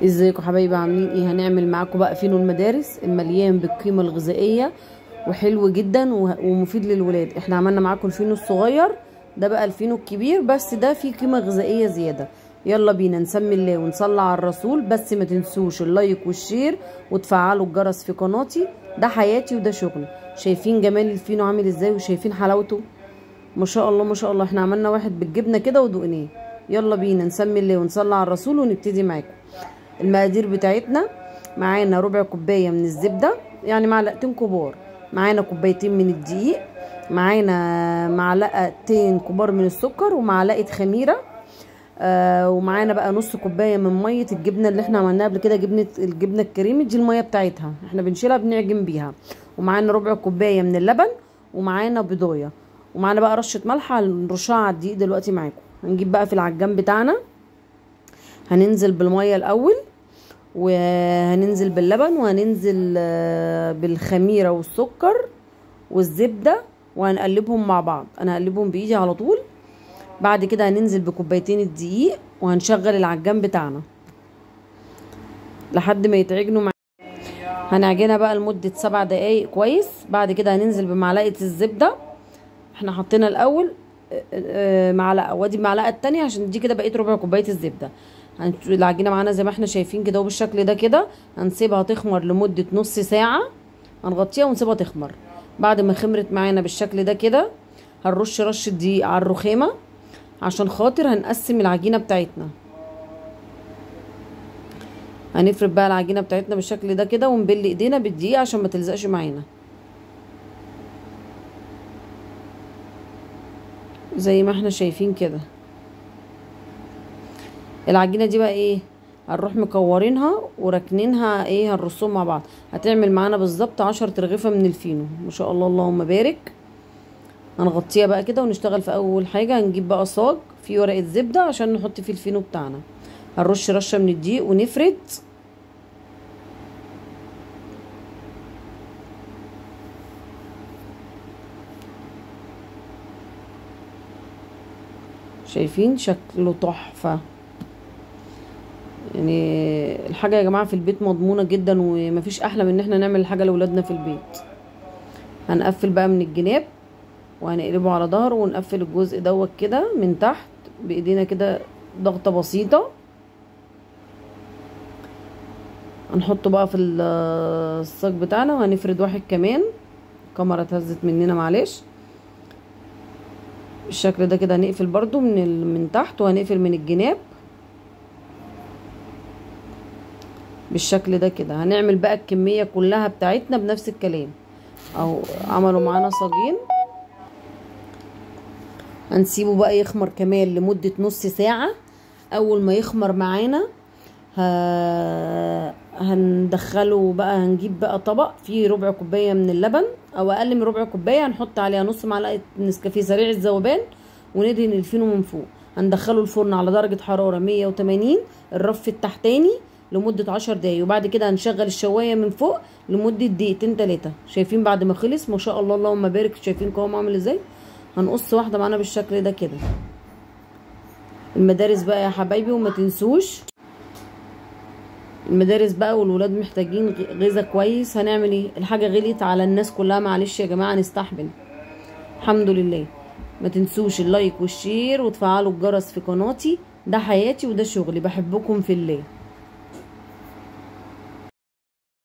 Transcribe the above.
ازيكم حبايبي عاملين ايه؟ هنعمل معاكم بقى فينو المدارس المليان بالقيمه الغذائيه وحلو جدا ومفيد للولاد. احنا عملنا معاكم الفينو الصغير، ده بقى الفينو الكبير بس ده فيه قيمه غذائيه زياده. يلا بينا نسمي الله ونصلي على الرسول، بس ما تنسوش اللايك والشير وتفعلوا الجرس في قناتي. ده حياتي وده شغلي. شايفين جمال الفينو عامل ازاي وشايفين حلاوته؟ ما شاء الله ما شاء الله. احنا عملنا واحد بالجبنه كده ودقناه. يلا بينا نسمي الله ونصلي على الرسول ونبتدي معاكم. المقادير بتاعتنا: معانا ربع كوبايه من الزبده، يعني معلقتين كبار. معانا كوبايتين من الدقيق. معانا معلقتين كبار من السكر ومعلقه خميره. ومعانا بقى نص كوبايه من ميه الجبنه اللي احنا عملناها قبل كده، الجبنه الكريمي دي الميه بتاعتها احنا بنشيلها بنعجن بيها. ومعانا ربع كوبايه من اللبن، ومعانا بيضايه، ومعانا بقى رشه ملح هنرشها على الدقيق دلوقتي معاكم. هنجيب بقى في العجان بتاعنا، هننزل بالميه الاول، وهننزل باللبن، وهننزل بالخميره والسكر والزبده، وهنقلبهم مع بعض. انا هقلبهم بايدي على طول. بعد كده هننزل بكوبايتين الدقيق، وهنشغل العجان بتاعنا لحد ما يتعجنوا معانا. هنعجنها بقى لمده 7 دقايق كويس. بعد كده هننزل بمعلقه الزبده. احنا حطينا الاول معلقه، وادي المعلقه التانية عشان دي كده بقيت ربع كوبايه الزبده. العجينه معانا زي ما احنا شايفين كده وبالشكل ده كده. هنسيبها تخمر لمده نص ساعه، هنغطيها ونسيبها تخمر. بعد ما خمرت معانا بالشكل ده كده، هنرش رشه دقيق على الرخامه عشان خاطر هنقسم العجينه بتاعتنا. هنفرد بقى العجينه بتاعتنا بالشكل ده كده، ونبل ايدينا بالدقيق عشان ما تلزقش معانا زي ما احنا شايفين كده. العجينه دي بقى ايه، هنروح مكورينها وراكنينها ايه، هنرصهم مع بعض. هتعمل معانا بالظبط 10 ترغيفه من الفينو، ما شاء الله اللهم بارك. هنغطيها بقى كده ونشتغل. في اول حاجه هنجيب بقى صاج فيه ورقه زبده عشان نحط فيه الفينو بتاعنا. هنرش رشه من الدقيق ونفرد. شايفين شكله تحفه. يعني الحاجه يا جماعه في البيت مضمونه جدا، ومفيش احلى من ان احنا نعمل الحاجه لاولادنا في البيت. هنقفل بقى من الجناب وهنقلبه على ظهره، ونقفل الجزء دوت كده من تحت بايدينا كده ضغطه بسيطه. هنحطه بقى في الصاج بتاعنا، وهنفرد واحد كمان. الكاميرا اتهزت مننا معلش. بالشكل ده كده هنقفل برضو من تحت، وهنقفل من الجناب بالشكل ده كده. هنعمل بقى الكميه كلها بتاعتنا بنفس الكلام. او عملوا معانا صاجين، هنسيبه بقى يخمر كمان لمده نص ساعه. اول ما يخمر معانا هندخله بقى. هنجيب بقى طبق فيه ربع كوبايه من اللبن او اقل من ربع كوبايه، هنحط عليها نص معلقه نسكافيه سريع الذوبان، وندهن الفينو من فوق. هندخله الفرن على درجه حراره 180 الرف التحتاني لمده 10 دقايق. وبعد كده هنشغل الشوايه من فوق لمده دقيقتين 3. شايفين بعد ما خلص ما شاء الله اللهم بارك، شايفين قوامه عامل ازاي؟ هنقص واحده معانا بالشكل ده كده. المدارس بقى يا حبايبي، وما تنسوش المدارس بقى والولاد محتاجين غذاء كويس. هنعمل ايه؟ الحاجه غليت على الناس كلها، معلش يا جماعه نستحمل. الحمد لله. ما تنسوش اللايك والشير وتفعلوا الجرس في قناتي. ده حياتي وده شغلي. بحبكم في الله.